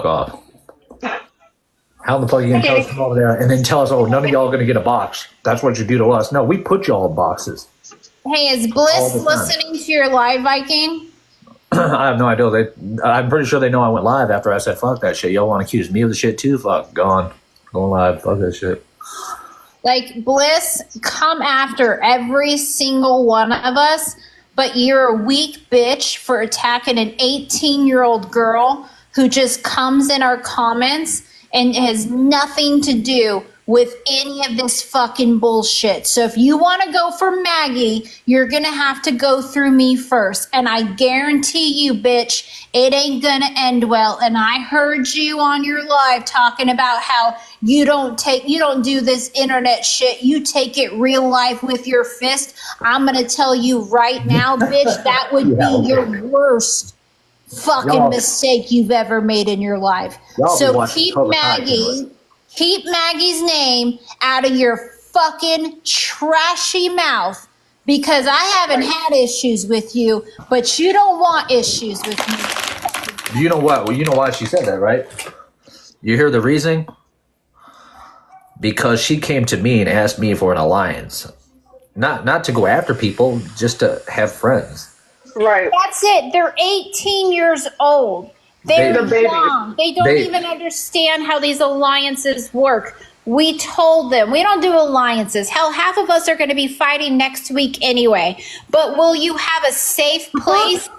off. How the fuck are you going to tell us from over there and then tell us, oh, none of y'all are going to get a box? That's what you do to us. No, we put y'all in boxes. Hey, is Bliss listening to your live, Viking? I have no idea. I'm pretty sure they know I went live after I said, fuck that shit. Y'all want to accuse me of the shit too? Fuck, going live. Fuck that shit. Like, Bliss, come after every single one of us, but you're a weak bitch for attacking an 18-year-old girl who just comes in our comments and has nothing to do with any of this fucking bullshit. So if you want to go for Maggie, you're going to have to go through me first. And I guarantee you, bitch, it ain't going to end well. And I heard you on your live talking about how you don't do this internet shit. You take it real life with your fist. I'm going to tell you right now, bitch, that would be your worst fucking mistake you've ever made in your life. So keep Maggie's name out of your fucking trashy mouth, because I haven't had issues with you, but you don't want issues with me. You know what? Well, you know why she said that, right? You hear the reasoning? Because she came to me and asked me for an alliance. Not to go after people, just to have friends. Right. That's it. They're 18 years old. They're young. They don't even understand how these alliances work. We told them we don't do alliances. Hell, half of us are going to be fighting next week anyway. But will you have a safe place?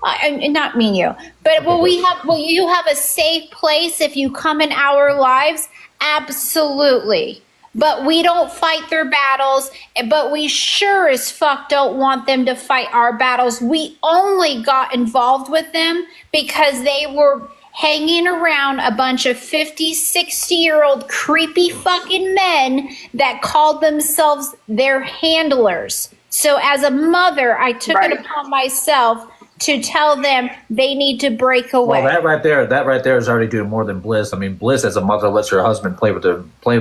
Not me, you. But will you have a safe place if you come in our lives? Absolutely. But we don't fight their battles, but we sure as fuck don't want them to fight our battles. We only got involved with them because they were hanging around a bunch of 50, 60-year-old creepy fucking men that called themselves their handlers. So as a mother, I took it upon myself to tell them they need to break away. Well, that right there is already doing more than Bliss. I mean, Bliss as a mother lets her husband play with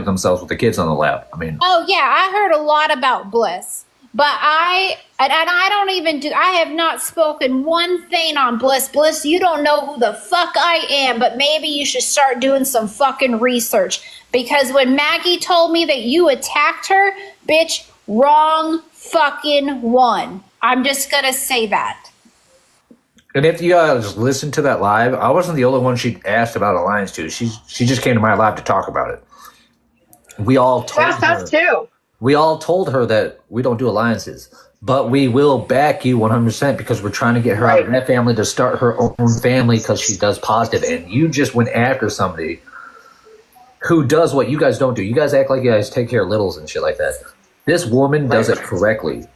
themselves with the kids on the lap. I mean, oh yeah, I heard a lot about Bliss, but I have not spoken one thing on Bliss. Bliss, you don't know who the fuck I am, but maybe you should start doing some fucking research, because when Maggie told me that you attacked her, bitch, wrong fucking one. I'm just gonna say that. And if you guys listen to that live, I wasn't the only one she asked about alliance to. She just came to my live to talk about it. We all told her. Too. We all told her that we don't do alliances, but we will back you 100% because we're trying to get her out of that family to start her own family because she does positive. And you just went after somebody who does what you guys don't do. You guys act like you guys take care of littles and shit like that. This woman does it correctly.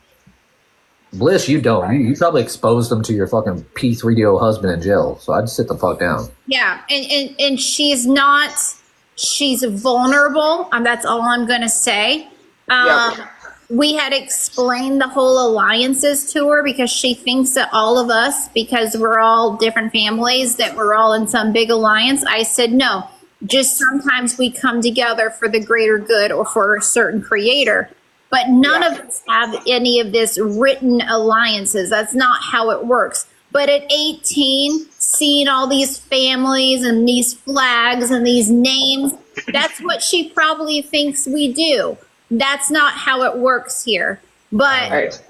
Bliss, you don't. You probably exposed them to your fucking P3DO husband in jail. So I'd sit the fuck down. Yeah, and she's not. She's vulnerable. That's all I'm going to say. We had explained the whole alliances to her because she thinks that all of us, because we're all different families, that we're all in some big alliance. I said, no, just sometimes we come together for the greater good or for a certain creator. But none of us have any of this written alliances. That's not how it works. But at 18, seeing all these families and these flags and these names, that's what she probably thinks we do. That's not how it works here. But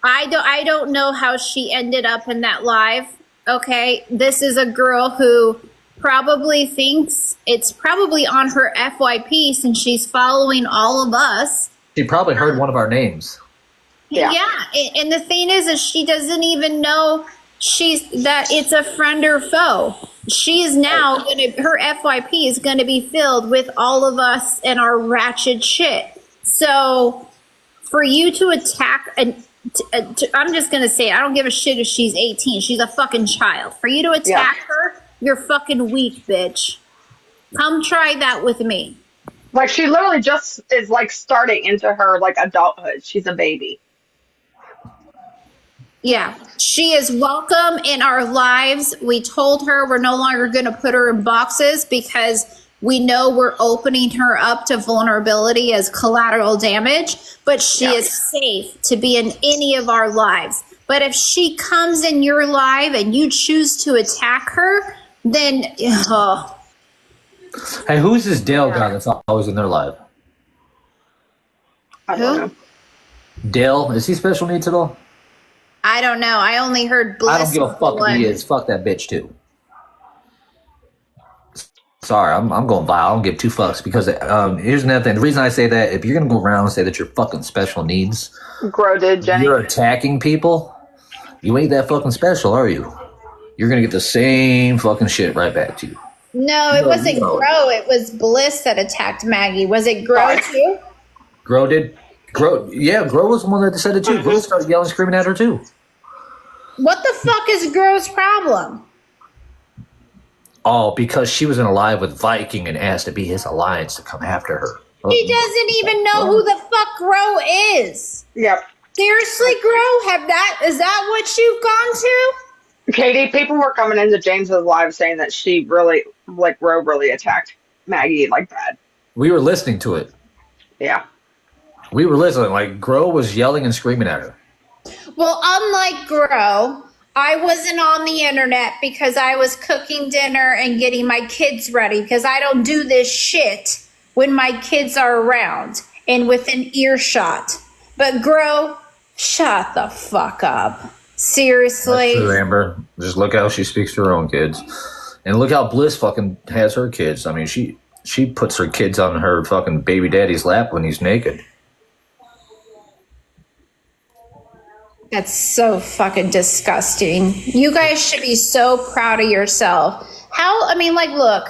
I don't know how she ended up in that live. Okay, this is a girl who probably thinks it's probably on her FYP since she's following all of us. She probably heard one of our names. Yeah. And the thing is she doesn't even know that it's a friend or foe. She is now her FYP is gonna be filled with all of us and our ratchet shit. So for you to attack I'm just gonna say, I don't give a shit if she's 18. She's a fucking child. For you to attack her, you're fucking weak, bitch. Come try that with me. Like, she literally just is, like, starting into her, like, adulthood. She's a baby. Yeah. She is welcome in our lives. We told her we're no longer going to put her in boxes because we know we're opening her up to vulnerability as collateral damage, but she is safe to be in any of our lives. But if she comes in your live and you choose to attack her, then Hey, who's this Dale guy that's always in their live? I don't know. Dale, is he special needs at all? I don't know. I only heard Bliss. I don't give a fuck if he is. Fuck that bitch too. Sorry, I'm going vile. I don't give two fucks because here's another thing. The reason I say that, if you're gonna go around and say that you're fucking special needs, Grow did, Jenny. you're attacking people. You ain't that fucking special, are you? You're gonna get the same fucking shit right back to you. No, it wasn't Grow. It was Bliss that attacked Maggie. Was it Grow too? Grow did. Grow, yeah, Grow was the one that said it too. Grow started yelling, screaming at her too. What the fuck is Grow's problem? Oh, because she was in a live with Viking and asked to be his alliance to come after her. He doesn't even know who the fuck Grow is. Yep. Seriously, Grow? Is that what you've gone to? Katie, people were coming into James's live saying that she really, like, Ro really attacked Maggie like bad. We were listening to it. Yeah. We were listening. Like, Grow was yelling and screaming at her. Well, unlike Grow, I wasn't on the internet because I was cooking dinner and getting my kids ready because I don't do this shit when my kids are around and within earshot. But Grow, shut the fuck up. Seriously. That's true, Amber. Just look how she speaks to her own kids. And look how Bliss fucking has her kids. I mean, she puts her kids on her fucking baby daddy's lap when he's naked. That's so fucking disgusting. You guys should be so proud of yourself. Look,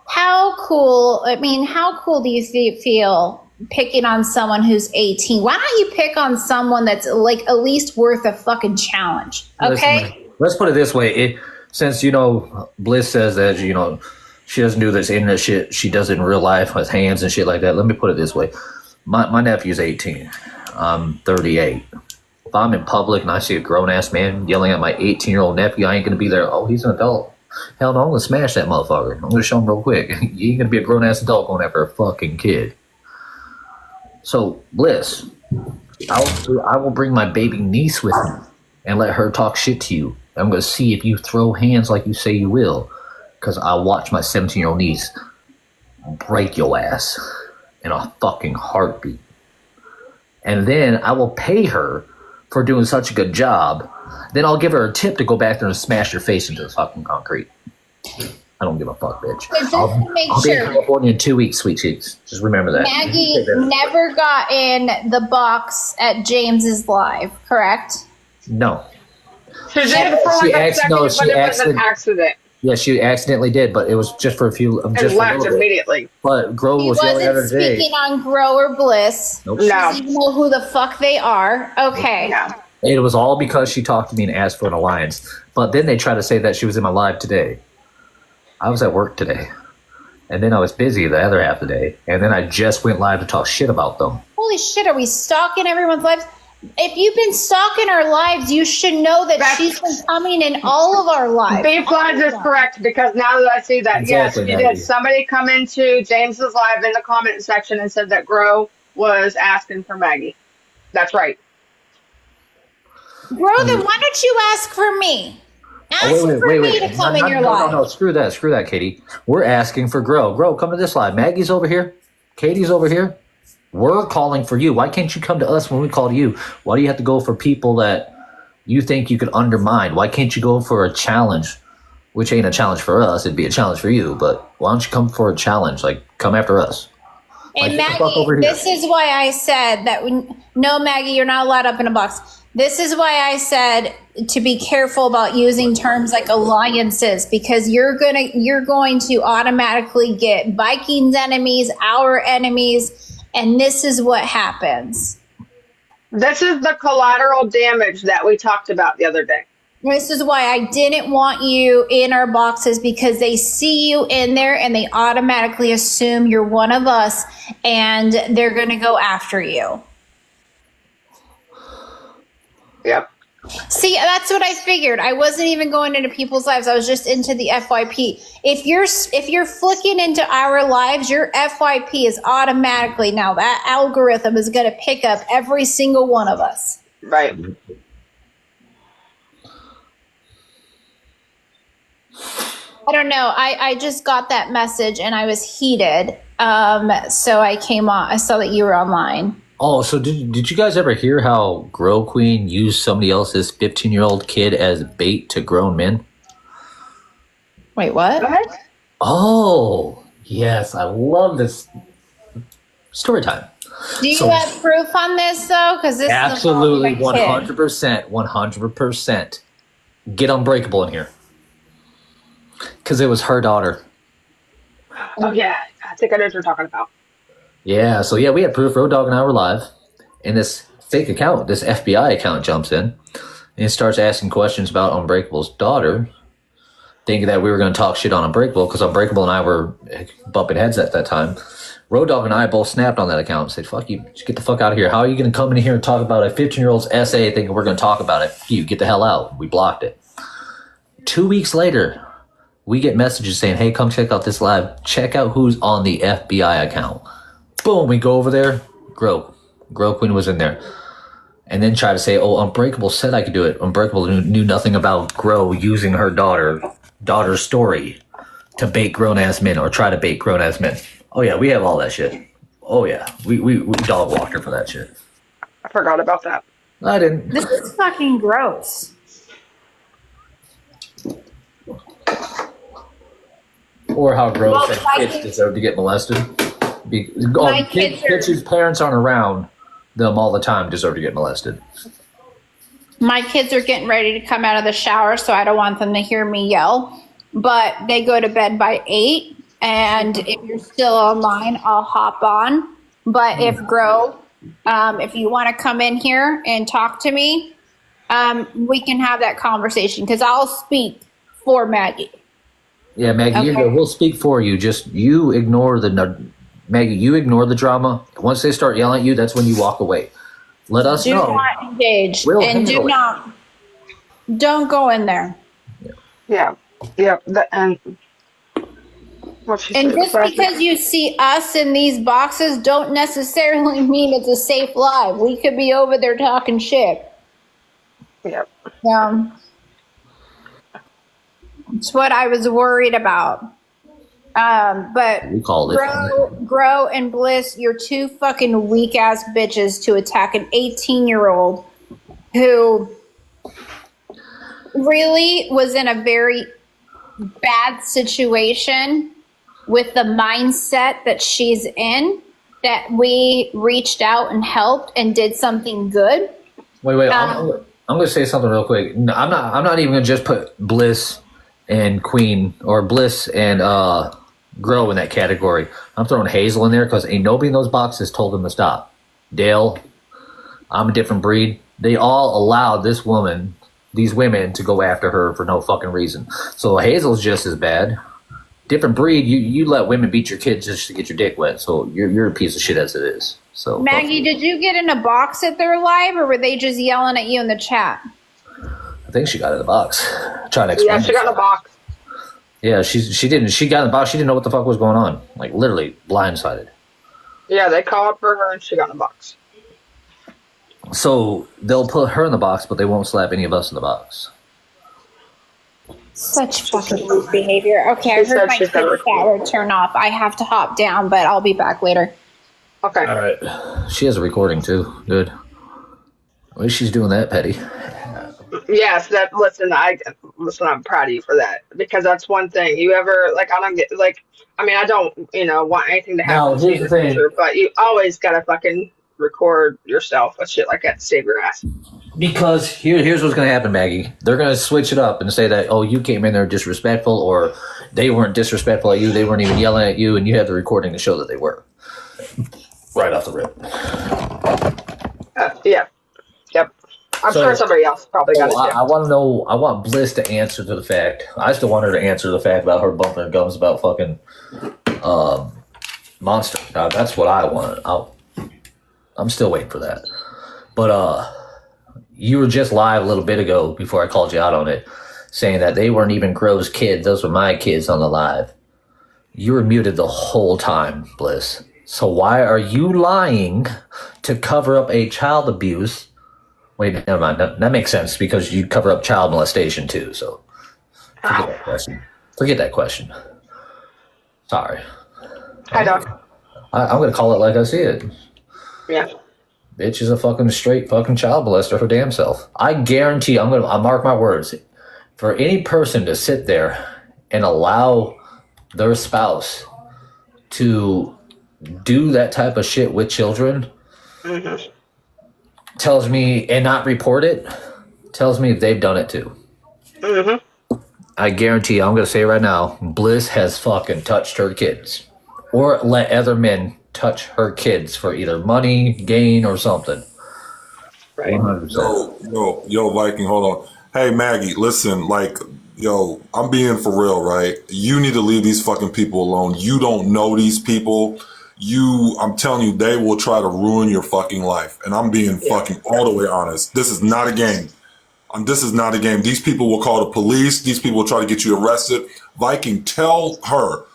how cool do you feel picking on someone who's 18? Why don't you pick on someone that's like at least worth a fucking challenge? Okay? Listen, let's put it this way. Since, Bliss says that, she doesn't do this internet shit she does it in real life with hands and shit like that. Let me put it this way. My nephew's 18. I'm 38. If I'm in public and I see a grown-ass man yelling at my 18-year-old nephew, I ain't going to be there. Oh, he's an adult. Hell no, I'm going to smash that motherfucker. I'm going to show him real quick. You ain't going to be a grown-ass adult going after a fucking kid. So, Bliss, I will bring my baby niece with me and let her talk shit to you. I'm going to see if you throw hands like you say you will, because I watch my 17-year-old niece break your ass in a fucking heartbeat. And then I will pay her for doing such a good job. Then I'll give her a tip to go back there and smash your face into the fucking concrete. I don't give a fuck, bitch. I'll be in California in 2 weeks, sweet cheeks. Just remember that. Maggie never got in the box at James's live, correct? No. She did for like a second, but it was an accident. Yeah, she accidentally did, but it was just for a few. And left immediately. But Grow was yelling at her today. He wasn't speaking on Grow or Bliss. Nope. She doesn't even know who the fuck they are. Okay. No. It was all because she talked to me and asked for an alliance. But then they tried to say that she was in my live today. I was at work today. And then I was busy the other half of the day. And then I just went live to talk shit about them. Holy shit, are we stalking everyone's lives? If you've been stalking our lives, you should know that she's been coming in all of our lives. Beef Lines is correct, because now that I see that, Exactly, yes, she did. Somebody come into James's live in the comment section and said that Grow was asking for Maggie. That's right. Bro, then why don't you ask for me? Ask for me to come in your live. No, screw that, Katie. We're asking for Grow. Grow, come to this live. Maggie's over here. Katie's over here. We're calling for you. Why can't you come to us when we call to you? Why do you have to go for people that you think you could undermine? Why can't you go for a challenge, which ain't a challenge for us? It'd be a challenge for you. But why don't you come for a challenge? Like, come after us. And Maggie, this is why I said that no, Maggie, you're not allowed up in a box. This is why I said to be careful about using terms like alliances, because you're going to automatically get Vikings enemies, our enemies, and this is what happens. This is the collateral damage that we talked about the other day. This is why I didn't want you in our boxes, because they see you in there and they automatically assume you're one of us and they're going to go after you. Yep. See, that's what I figured. I wasn't even going into people's lives. I was just into the FYP. If you're flicking into our lives, your FYP is automatically, now that algorithm is going to pick up every single one of us. Right. I don't know. I just got that message and I was heated. So I came on. I saw that you were online. Oh, so did you guys ever hear how Grow Queen used somebody else's 15-year-old kid as bait to grown men? Wait, what? What? Oh, yes. I love this story time. Do you So- have proof on this though? Because this Absolutely, is involving my kid. 100%. Get Unbreakable in here. Because it was her daughter. Oh yeah, I think I know what you're talking about. Yeah, so yeah, we had proof. Road Dogg and I were live. And this fake account, this FBI account jumps in and starts asking questions about Unbreakable's daughter, thinking that we were going to talk shit on Unbreakable because Unbreakable and I were bumping heads at that time. Road Dogg and I both snapped on that account and said, fuck you, just get the fuck out of here. How are you going to come in here and talk about a 15-year-old's essay thinking we're going to talk about it? You get the hell out. We blocked it. 2 weeks later, we get messages saying, hey, come check out this live. Check out who's on the FBI account. Boom, we go over there. Grow Queen was in there. And then try to say, oh, Unbreakable said I could do it. Unbreakable knew nothing about Grow using her daughter's story to bait grown-ass men or try to bait grown-ass men. Oh, yeah, we have all that shit. Oh, yeah. We dog walked her for that shit. I forgot about that. I didn't. This is fucking gross. Or how Grow Well, said my kids kids- deserve to get molested. My kids are- Kids whose parents aren't around them all the time deserve to get molested. My kids are getting ready to come out of the shower, so I don't want them to hear me yell. But they go to bed by 8, and if you're still online, I'll hop on. But if if you want to come in here and talk to me, we can have that conversation because I'll speak for Maggie. Yeah, Maggie, Okay. we'll speak for you. Just you ignore Maggie, you ignore the drama. Once they start yelling at you, that's when you walk away. Let us Do know. not engage, We'll and handle it. don't go in there. Yeah. And what she And said just was because you see us in these boxes, don't necessarily mean it's a safe live. We could be over there talking shit. yeah. It's what I was worried about. But We called it. Grow and Bliss, you're two fucking weak ass bitches to attack an 18-year-old who really was in a very bad situation with the mindset that she's in, that we reached out and helped and did something good. Wait. I'm going to say something real quick. No, I'm not even going to just put Bliss and Queen or Bliss and Grow in that category. I'm throwing Hazel in there because ain't nobody in those boxes told them to stop. Dale, I'm a different breed. They all allowed these women to go after her for no fucking reason. So Hazel's just as bad. Different breed. You let women beat your kids just to get your dick wet. So you're a piece of shit as it is. So Maggie, did you get in a box at their live, or were they just yelling at you in the chat? I think she got in the box. Trying to explain. Yeah, she got in a box. Yeah, she didn't. She got in the box. She didn't know what the fuck was going on. Like literally blindsided. Yeah, they called for her and she got in a box. So they'll put her in the box, but they won't slap any of us in the box. Such fucking rude behavior. Okay, I She heard said my she's kid's gonna shower turn off. I have to hop down, but I'll be back later. Okay. All right. She has a recording too. Good. At least she's doing that, Petty. Yes, I'm proud of you for that, because that's one thing. You ever I don't, want anything to happen No, to you here's in the the thing. future, but you always gotta fucking record yourself with shit like that to save your ass. Because here's what's going to happen, Maggie. They're going to switch it up and say that, oh, you came in there disrespectful, or they weren't disrespectful at you. They weren't even yelling at you, and you have the recording to show that they were. Right off the rip. Yeah. Yep. I'm So- sure somebody else probably got it I too. want to know. I want Bliss to answer to the fact. I still want her to answer the fact about her bumping her gums about fucking Monster. That's what I want. I'm still waiting for that. But you were just live a little bit ago before I called you out on it, saying that they weren't even Crow's kids. Those were my kids on the live. You were muted the whole time, Bliss. So why are you lying to cover up a child abuse? Wait, never mind. That makes sense because you cover up child molestation too. So Forget that question. Forget that question. Sorry. I don't. I'm going to call it like I see it. Yeah. Bitch is a fucking straight fucking child molester her damn self. I guarantee, I'll mark my words. For any person to sit there and allow their spouse to do that type of shit with children tells me, and not report it, tells me they've done it too. I guarantee you, I'm going to say right now, Bliss has fucking touched her kids or let other men touch her kids for either money, gain, or something. Right. 100%. Yo, Viking, hold on. Hey, Maggie, listen, like, yo, I'm being for real, right? You need to leave these fucking people alone. You don't know these people. I'm telling you, they will try to ruin your fucking life. And I'm being fucking all the way honest. This is not a game. This is not a game. These people will call the police. These people will try to get you arrested. Viking, tell her,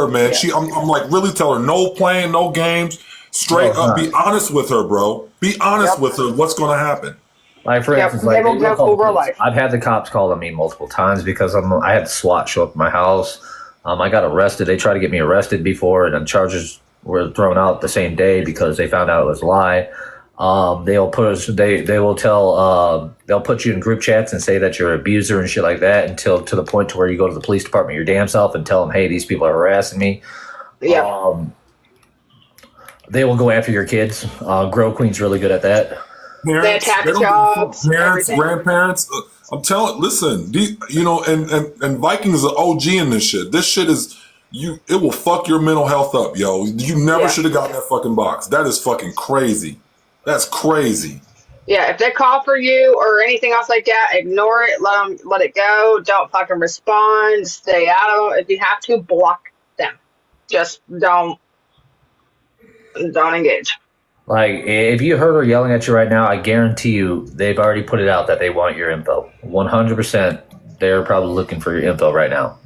man. I'm like, really tell her, no playing, no games. Straight up, be honest with her, bro. Be honest with her. What's going to happen? Like, for instance, like, I've had the cops call on me multiple times because I had SWAT show up at my house. I got arrested. They tried to get me arrested before, and then charges were thrown out the same day because they found out it was a lie. They'll put you in group chats and say that you're an abuser and shit like that until to the point to where you go to the police department your damn self and tell them, hey, these people are harassing me. Yeah. They will go after your kids. Grow Queen's really good at that. They attack jobs, parents, grandparents. I'm telling. Listen, and Viking is an OG in this shit. This shit is it will fuck your mental health up, yo. You never should have gotten that fucking box. That is fucking crazy. That's crazy. Yeah, if they call for you or anything else like that, ignore it. Let it go. Don't fucking respond. Stay out of them. If you have to, block them. Just don't engage. Like, if you heard her yelling at you right now, I guarantee you they've already put it out that they want your info. 100%. They're probably looking for your info right now.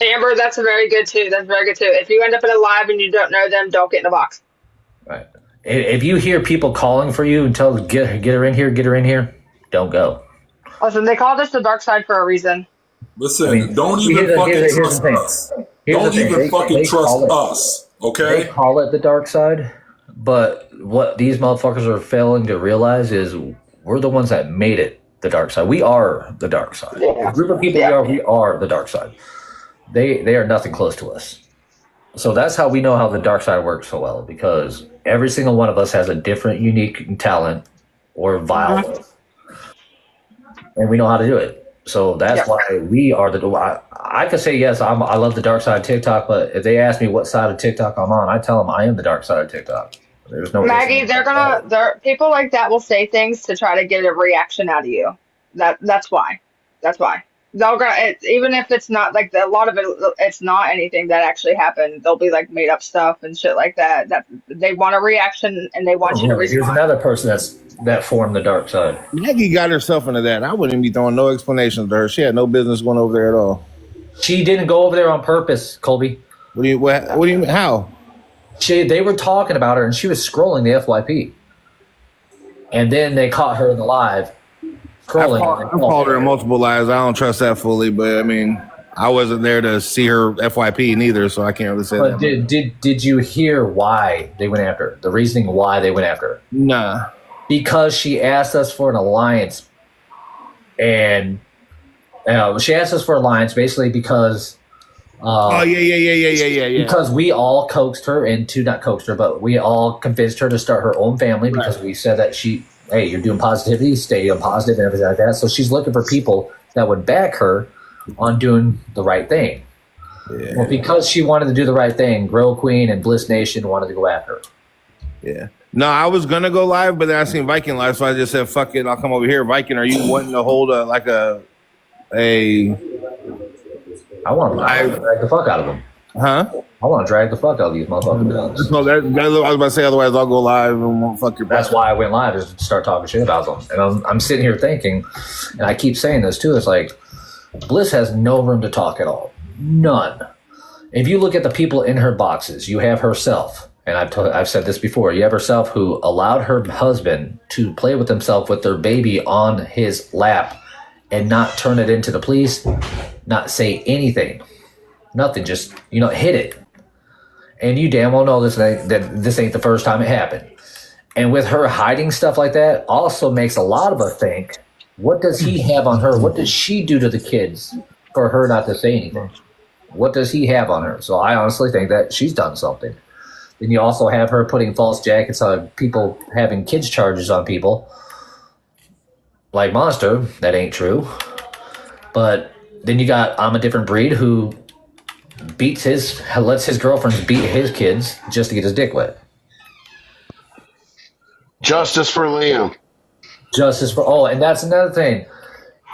Amber, that's very good too. That's very good too. If you end up in a live and you don't know them, don't get in the box. Right. If you hear people calling for you and tell them, get her in here, don't go. Listen, they called us the dark side for a reason. Listen, don't even fucking trust us. Don't even fucking trust us, okay? They call it the dark side, but what these motherfuckers are failing to realize is we're the ones that made it the dark side. We are the dark side. Yeah. The group of people we are the dark side. They are nothing close to us. So that's how we know how the dark side works so well, because every single one of us has a different, unique talent or violence, and we know how to do it. So that's why we are I could say yes, I love the dark side of TikTok, but if they ask me what side of TikTok I'm on, I tell them I am the dark side of TikTok. There's no Maggie. People like that will say things to try to get a reaction out of you. That's why. They'll go, even if it's not like a lot of it's not anything that actually happened. They'll be like made up stuff and shit like that. That they want a reaction and they want you to respond. Here's another person that formed the dark side. Maggie got herself into that. I wouldn't be throwing no explanations to her. She had no business going over there at all. She didn't go over there on purpose, Colby. What do you mean? How? They were talking about her and she was scrolling the FYP, and then they caught her in the live. I've called her in multiple lives. I don't trust that fully, but I mean, I wasn't there to see her FYP neither, so I can't really say that. But did you hear why they went after her? The reasoning why they went after her? Nah. Because she asked us for an alliance, and she asked us for alliance basically because. Yeah. Because we all but we all convinced her to start her own family because we said that hey, you're doing positivity, stay on positive and everything like that. So she's looking for people that would back her on doing the right thing. Yeah. Well, because she wanted to do the right thing, Grow Queen and Bliss Nation wanted to go after her. Yeah. No, I was going to go live, but then I seen Viking live, so I just said, fuck it, I'll come over here. Viking, are you wanting to hold I want to drag the fuck out of them. Huh? I want to drag the fuck out of these motherfuckers. No, I was about to say, otherwise I'll go live and won't fuck your That's why I went live, is to start talking shit about them. And I'm sitting here thinking, and I keep saying this too, it's like, Bliss has no room to talk at all. None. If you look at the people in her boxes, you have herself, and I've said this before, you have herself who allowed her husband to play with himself with their baby on his lap and not turn it into the police. not say anything, nothing, just hit it. And you damn well know that this ain't the first time it happened. And with her hiding stuff like that, also makes a lot of us think, what does he have on her? What does she do to the kids for her not to say anything? What does he have on her? So I honestly think that she's done something. Then you also have her putting false jackets on people, having kids charges on people. Like Monster, that ain't true. But then you got I'm a Different Breed, who lets his girlfriends beat his kids just to get his dick wet. Justice for Liam. And that's another thing.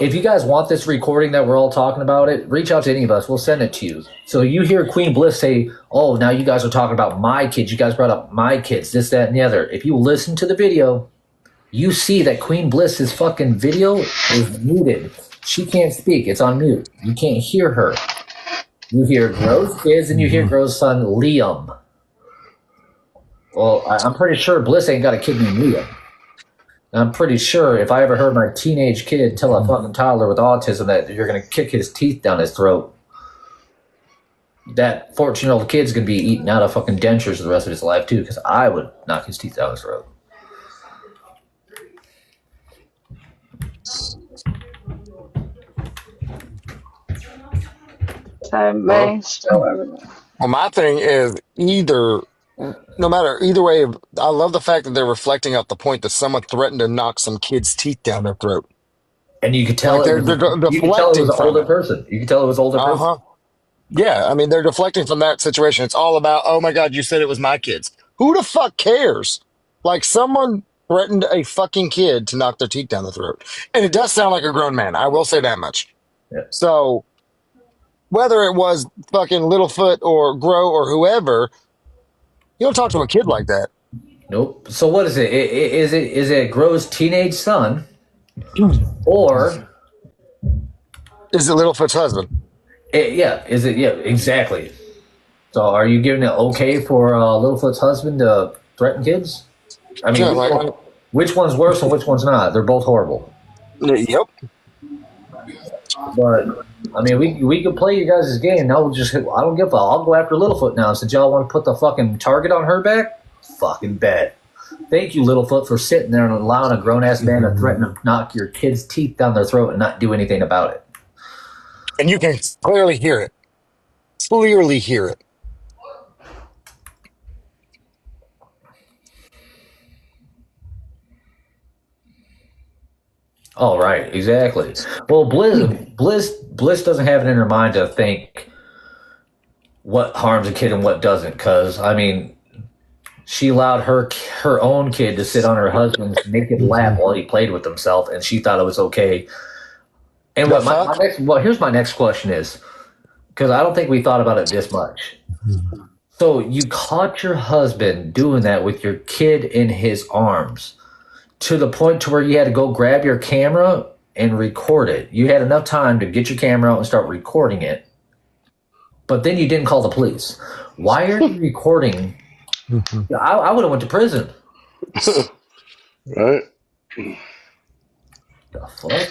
If you guys want this recording that we're all talking about it, reach out to any of us. We'll send it to you. So you hear Queen Bliss say, oh, now you guys are talking about my kids. You guys brought up my kids, this, that, and the other. If you listen to the video, you see that Queen Bliss's fucking video is muted. She can't speak. It's on mute. You can't hear her. You hear Gro's kids and you hear Gro's son, Liam. Well, I'm pretty sure Bliss ain't got a kid named Liam. I'm pretty sure if I ever heard my teenage kid tell a fucking toddler with autism that you're going to kick his teeth down his throat, that 14-year-old kid's going to be eating out of fucking dentures for the rest of his life, too, because I would knock his teeth down his throat. Well, my thing is no matter either way, I love the fact that they're reflecting out the point that someone threatened to knock some kid's teeth down their throat. And you could tell like they're deflecting. You could tell it was an older person. You could tell it was older person. Yeah, I mean, they're deflecting from that situation. It's all about, oh my God, you said it was my kids. Who the fuck cares? Like, someone threatened a fucking kid to knock their teeth down the throat. And it does sound like a grown man. I will say that much. Yeah. So, whether it was fucking Littlefoot or Gro or whoever, you don't talk to a kid like that. Nope. So what is it? Is it Gro's teenage son, or is it Littlefoot's husband? Yeah. Is it? Yeah. Exactly. So are you giving it okay for Littlefoot's husband to threaten kids? I mean, which one's worse and which one's not? They're both horrible. Yep. But I mean, we could play you guys' game. Now I don't give a. I'll go after Littlefoot now. Since y'all want to put the fucking target on her back, fucking bet. Thank you, Littlefoot, for sitting there and allowing a grown ass man to threaten to knock your kid's teeth down their throat and not do anything about it. And you can clearly hear it. Clearly hear it. Oh, right, exactly. Well, Bliss doesn't have it in her mind to think what harms a kid and what doesn't, because I mean, she allowed her own kid to sit on her husband's naked lap while he played with himself, and she thought it was okay. And here's my next question is, because I don't think we thought about it this much. So you caught your husband doing that with your kid in his arms, to the point to where you had to go grab your camera and record it. You had enough time to get your camera out and start recording it. But then you didn't call the police. Why are you recording? I would have went to prison. Right? The fuck?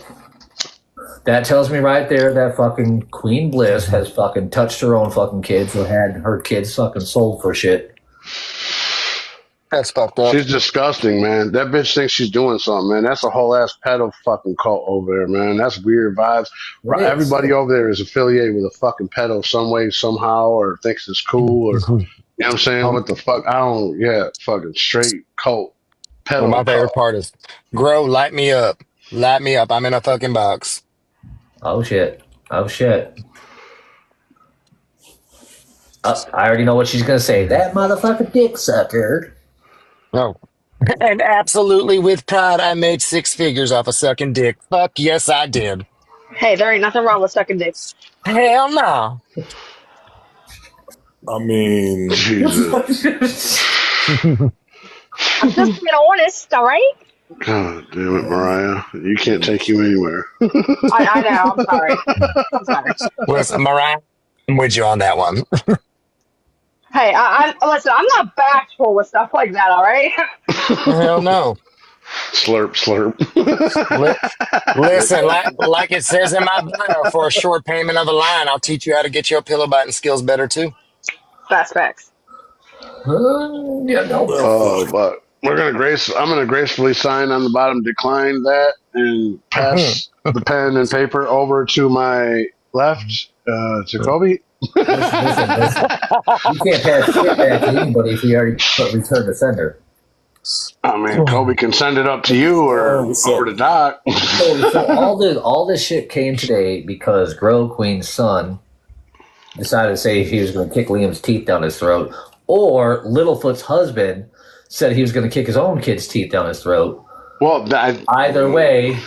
That tells me right there that fucking Queen Bliss has fucking touched her own fucking kids or had her kids fucking sold for shit. That's fucked up. She's disgusting, man. That bitch thinks she's doing something, man. That's a whole ass pedo fucking cult over there, man. That's weird vibes. Everybody over there is affiliated with a fucking pedo some way, somehow, or thinks it's cool, or you know what I'm saying? What the fuck? Fucking straight cult pedo. Well, my favorite part is, Gro, light me up. Light me up. I'm in a fucking box. Oh shit. I already know what she's gonna say. That motherfucker dick sucker. No. And absolutely with pride, I made 6 figures off of sucking dick. Fuck yes, I did. Hey, there ain't nothing wrong with sucking dick. Hell no. I mean, Jesus. I'm just being honest, all right? God damn it, Mariah. You can't take you anywhere. I know. I'm sorry. Listen, Mariah, I'm with you on that one. Hey, listen, I'm not bashful with stuff like that, all right? Hell no. Slurp, slurp. Listen, like it says in my bio, for a short payment of a line, I'll teach you how to get your pillow biting skills better too. Fast facts. Yeah, no. But I'm gonna gracefully sign on the bottom, decline that, and pass the pen and paper over to my left, to Kobe. Listen. You can't pass shit back to anybody if you already put return to sender. I mean, Kobe can send it up to you or over to Doc. So all this shit came today because Grow Queen's son decided to say he was going to kick Liam's teeth down his throat, or Littlefoot's husband said he was going to kick his own kid's teeth down his throat. Well, either way,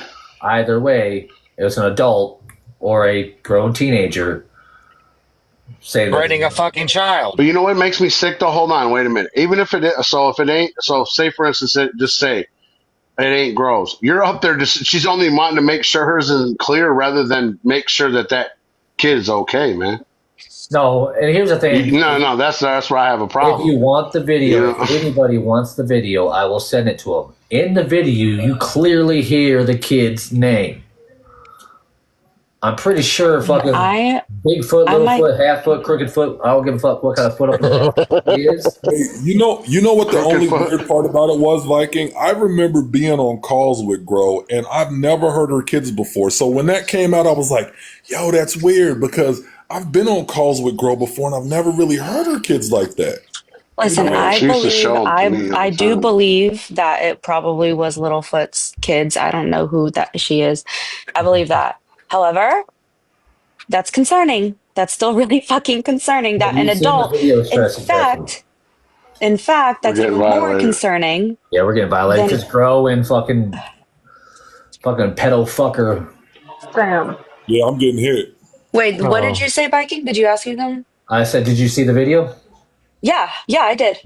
it was an adult or a grown teenager saying Writing a fucking child. But you know what makes me sick though? Hold on, wait a minute. Even if it is, say for instance, just say it ain't gross. You're up there she's only wanting to make sure hers is clear rather than make sure that kid's okay, man. No, and here's the thing. No, that's where I have a problem. If you want the video, if anybody wants the video, I will send it to them. In the video, you clearly hear the kid's name. I'm pretty sure fucking Bigfoot, Littlefoot, half foot, crooked foot. I don't give a fuck what kind of foot he is. You know what the only weird part about it was, Viking? I remember being on calls with Grow, and I've never heard her kids before. So when that came out, I was like, yo, that's weird, because I've been on calls with Grow before, and I've never really heard her kids like that. Listen, I do believe that it probably was Littlefoot's kids. I don't know who that she is. I believe that. However, that's concerning. That's still really fucking concerning that an adult, in fact, that's even more concerning. Yeah, we're getting violated because Grow and fucking pedo fucker. Damn. Yeah, I'm getting hit. Wait, what did you say, Viking? Did you ask me them? I said, did you see the video? Yeah, I did.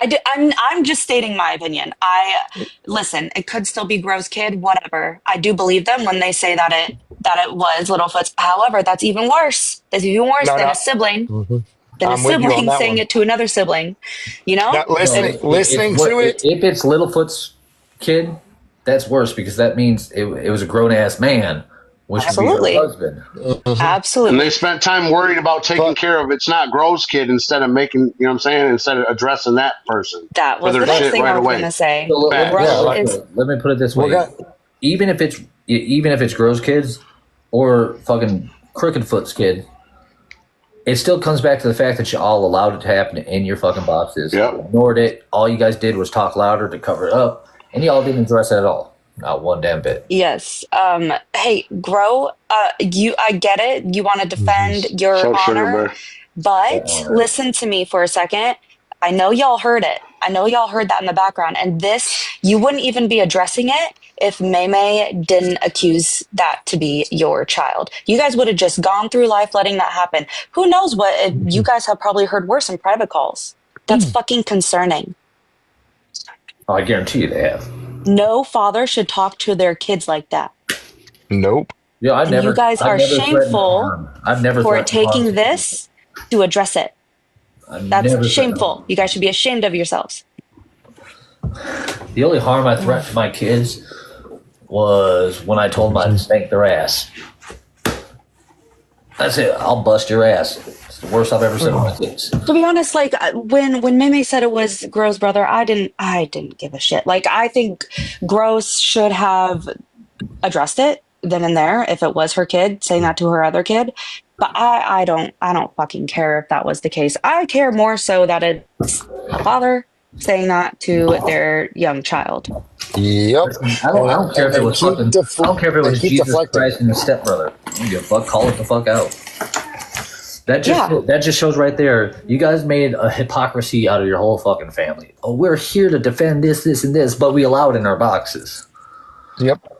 I did. I'm just stating my opinion. Listen. It could still be Grow's kid, whatever. I do believe them when they say that it was Littlefoot's. However, that's even worse. That's even worse than a sibling. Than a sibling saying it to another sibling. You know, listening to it. If it's Littlefoot's kid, that's worse because that means it was a grown ass man. Absolutely. Husband. Absolutely. And they spent time worried about taking care of it's not Grow's kid instead of making, you know what I'm saying, instead of addressing that person. That was the next thing I was going to say. So let me put it this way. Even if it's Grow's kids or fucking Crookedfoot's kid, it still comes back to the fact that you all allowed it to happen in your fucking boxes. Yep. You ignored it. All you guys did was talk louder to cover it up, and y'all didn't address it at all. Not one damn bit. Yes. Hey, Grow, I get it. You want to defend your honor, but listen to me for a second. I know y'all heard it. I know y'all heard that in the background. And you wouldn't even be addressing it if Maymay didn't accuse that to be your child. You guys would have just gone through life letting that happen. Who knows what you guys have probably heard worse in private calls. That's fucking concerning. Oh, I guarantee you they have. No father should talk to their kids like that. Nope. Yeah, you guys are shameful for taking this to address it. That's shameful. You guys should be ashamed of yourselves. The only harm I threatened to my kids was when I told them I'd spank their ass. That's it. I'll bust your ass. It's the worst I've ever said to my kids. To be honest, like when Maymay said it was Grow's brother, I didn't give a shit. Like I think Gross should have addressed it then and there if it was her kid saying that to her other kid. But I don't fucking care if that was the case. I care more so that it's a father saying that to their young child. Yep. I don't care if it was fucking. I don't care if it was Jesus Christ and his stepbrother. I don't give a fuck. Call it the fuck out. That just shows right there. You guys made a hypocrisy out of your whole fucking family. Oh, we're here to defend this, and this, but we allow it in our boxes. Yep.